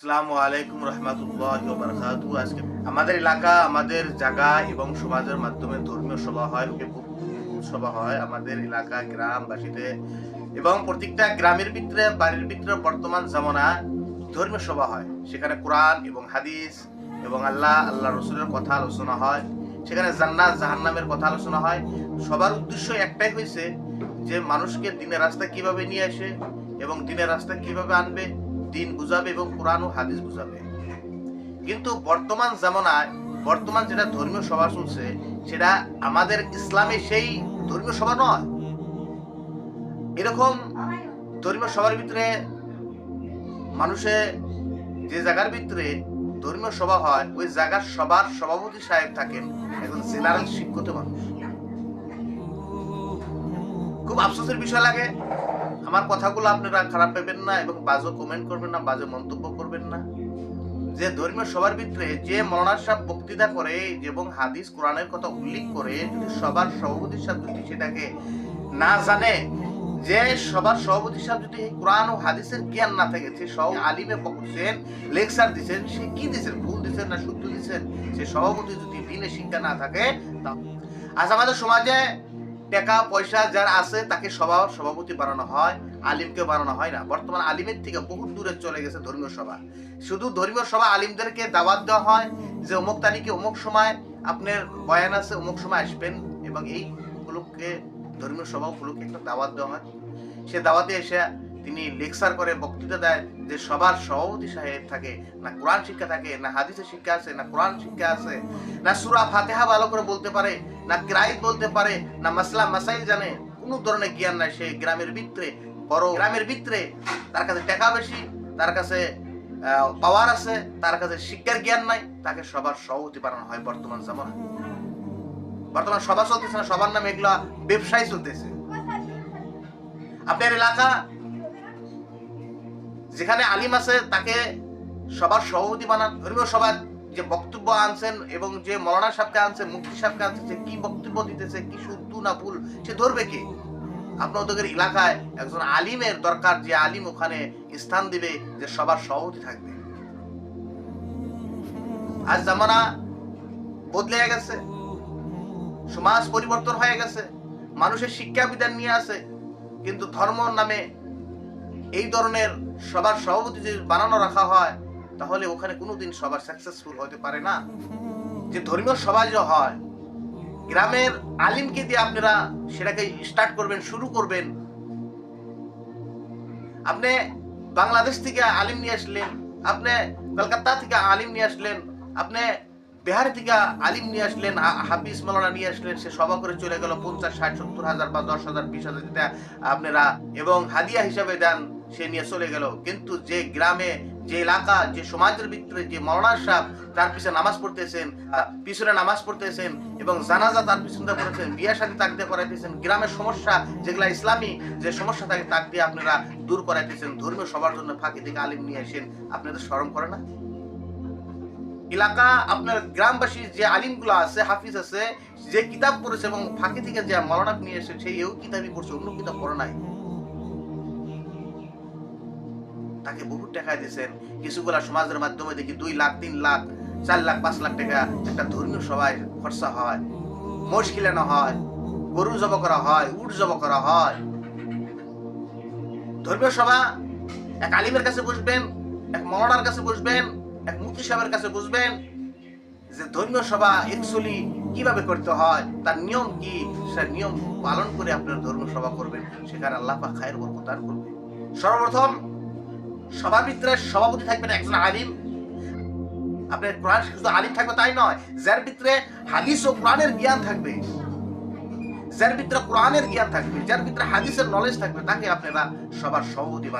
আসসালামু আলাইকুম রহমতুল্লাহি ওয়া বারাকাতুহু। আজকে আমাদের এলাকা, আমাদের জায়গা এবং সমাজের মাধ্যমে ধর্মীয় সভা হয়, সভা হয় আমাদের এলাকা গ্রামবাসীতে এবং প্রত্যেকটা গ্রামের ভিতরে বাড়ির ভিতরে বর্তমান জামানায় ধর্মীয় সভা হয়। সেখানে কোরআন এবং হাদিস এবং আল্লাহ রসুলের কথা আলোচনা হয়। সেখানে জান্নাত জাহান্নামের কথা আলোচনা হয়। সবার উদ্দেশ্য একটাই হয়েছে যে মানুষকে দিনের রাস্তায় কিভাবে নিয়ে আসে এবং দিনের রাস্তায় কিভাবে আনবে, দিন বুঝাবে এবং কোরআন ও হাদিস বুঝাবে। কিন্তু বর্তমান জামানায় বর্তমান যেটা ধর্মীয় সভা চলছে সেটা আমাদের ইসলামে সেই ধর্মীয় সভা নয়। এরকম ধর্মীয় সভার ভিতরে মানুষে যে জায়গার ভিতরে ধর্মীয় সভা হয় ওই জায়গার সবার সভাপতি সাহেব থাকেন একজন জেনারেল শিক্ষিত মানুষ। খুব আফসোসের বিষয় লাগে। আমার কথাগুলো আপনারা খারাপ পাবেন না এবং বাজে কমেন্ট করবেন না, বাজে মন্তব্য করবেন না। যে ধর্মীয় সবার ভিতরে যে মৌলানা সাহেব বক্তৃতা করে এবং হাদিস কোরআনের কথা উল্লেখ করে, যদি সবার সভাপতি সাহেব যদি সেটাকে না জানে, যে সবার সভাপতি সাহেব যদি কোরআন ও হাদিসের জ্ঞান না থাকে, সে সব আলিমে বকছেন, লেকচার দিচ্ছেন, সে কি দিচ্ছেন, ভুল দিচ্ছেন না শুদ্ধ দিচ্ছেন, সে সভাপতি যদি দিনে শিক্ষা না থাকে, আজ আমাদের সমাজে টাকা পয়সা যার আছে তাকে সভাপতি বানানো হয়, আলিমকে বানানো হয় না। বর্তমান আলিমের থেকে বহু দূরে চলে গেছে ধর্মীয় সভা। শুধু ধর্মীয় সভা আলিমদেরকে দাওয়াত দেওয়া হয় যে অমুক তারিখে অমুক সময় আপনার বয়ান আছে, অমুক সময় আসবেন, এবং এই উপলক্ষে ধর্মীয় সভা উপলক্ষে একটা দাওয়াত দেওয়া হয়। সে দাওয়াতে এসে তিনি লেকচার করে, বক্তৃতা দেয় যে সবার সভাপতি সাহেব থাকে না, কোরআন শিক্ষা থাকে না, হাদিসের শিক্ষা আছে না, কোরআন শিক্ষা আছে না, সূরা ফাতিহা ভালো করে বলতে পারে না, কিরাত বলতে পারে না, মাসলা মাসাইল জানে, কোনো ধরনের জ্ঞান নাই। সে গ্রামের ভিতরে, বড় গ্রামের ভিতরে তার কাছে টাকা বেশি, তার কাছে পাওয়ার আছে, তার কাছে শিক্ষার জ্ঞান নাই, তাকে সবার সভাপতি বানানো হয়। বর্তমান জামানা, বর্তমান সভা চলতেছে না, সবার নামে এগুলা ব্যবসায় চলতেছে। আপনার এলাকা যেখানে আলিম আছে তাকে সবার সভাপতি বানান। ধর্মীয় সভার যে বক্তব্য আনছেন এবং যে মৌলানা সাহেবকে আনছেন, মুফতি সাহেবকে আনছেন, সে কি বক্তব্য দিতেছে, কি শুদ্ধ না ভুল, সে ধরবে কি? আপনাদের এলাকায় একজন আলিমের দরকার, যে আলিম ওখানে স্থান দিবে, যে সবার সভাপতি থাকবে। আজ জামানা বদলে গেছে, সমাজ পরিবর্তন হয়ে গেছে, মানুষের শিক্ষা বিধান নিয়ে আছে, কিন্তু ধর্মর নামে এই ধরনের সবার সভাপতি যদি বানানো রাখা হয় তাহলে ওখানে কোনোদিন সবার সাকসেসফুল হতে পারে না। যে ধর্মীয় সভা যে হয়, গ্রামের আলিমকে দিয়ে আপনারা সেটাকে স্টার্ট করবেন, শুরু করবেন। আপনি বাংলাদেশ থেকে আলিম নিয়ে আসলেন, আপনি কলকাতা থেকে আলিম নিয়ে আসলেন, আপনি বিহার থেকে আলিম নিয়ে আসলেন, হাফিজ মাওলানা নিয়ে আসলেন, সে সভা করে চলে গেল 50, 60, 70 হাজার বা 10,000, 20,000 যেটা আপনারা এবং হাদিয়া হিসাবে দেন, সে নিয়ে চলে গেল। কিন্তু যে গ্রামে, যে এলাকা, যে সমাজের ভিতরে যে মাওলানা সাহেব তার পিছনে নামাজ পড়তেছেন, পিছনে নামাজ পড়তেছেন এবং জানাজা তার পিছনে করেছেন, বিয়ে শাদী তাক দিয়ে করাইতেছেন, গ্রামের সমস্যা যেগুলা ইসলামী যে সমস্যা থাকে তাক দিয়ে আপনারা দূর করাইতেছেন, ধর্মীয় সবার জন্য ফাঁকি থেকে আলিম নিয়ে আসেন, আপনাদের শরম করে না? এলাকা আপনার গ্রামবাসী যে আলিমগুলো আছে, হাফিজ আছে, যে কিতাব পড়েছে এবং ফাঁকি থেকে যে মাওলানা নিয়ে এসে সেই এও কিতাবই পড়ছে, অন্য কিতাব পড়ে নাই, তাকে বহু টাকা দিয়েছেন। কিছুগুলা সমাজের মাধ্যমে দেখি 2 লাখ, 3 লাখ, 4 লাখ, 5 লাখ টাকা একটা ধর্মীয় সভায় খরচা হয়, মোষ খিলানো হয়, গরু জব করা হয়, উট জব করা হয়। ধর্মীয় সভা এক আলিমের কাছে বসবেন, এক মাওলানার কাছে বসবেন, এক মুফতি সাহেবের কাছে বুঝবেন যে ধর্মীয় সভা অ্যাকচুয়ালি কিভাবে করতে হয়, তার নিয়ম কি, সে নিয়ম পালন করে আপনার ধর্মীয় সভা করবেন, সেখানে আল্লাহ পাক খায়ের বরকত দান করবে। সর্বপ্রথম সভার ভিতরে সভাপতি থাকবেন একজন আলিম। আপনার কোরআন শুধু আলিম থাকবে তাই নয়, যার ভিতরে হাদিস ও কোরআনের জ্ঞান থাকবে, যার ভিতরে কোরআনের জ্ঞান থাকবে, যার ভিতরে হাদিসের নলেজ থাকবে, তাকে আপনারা সবার সভাপতি বানাবেন।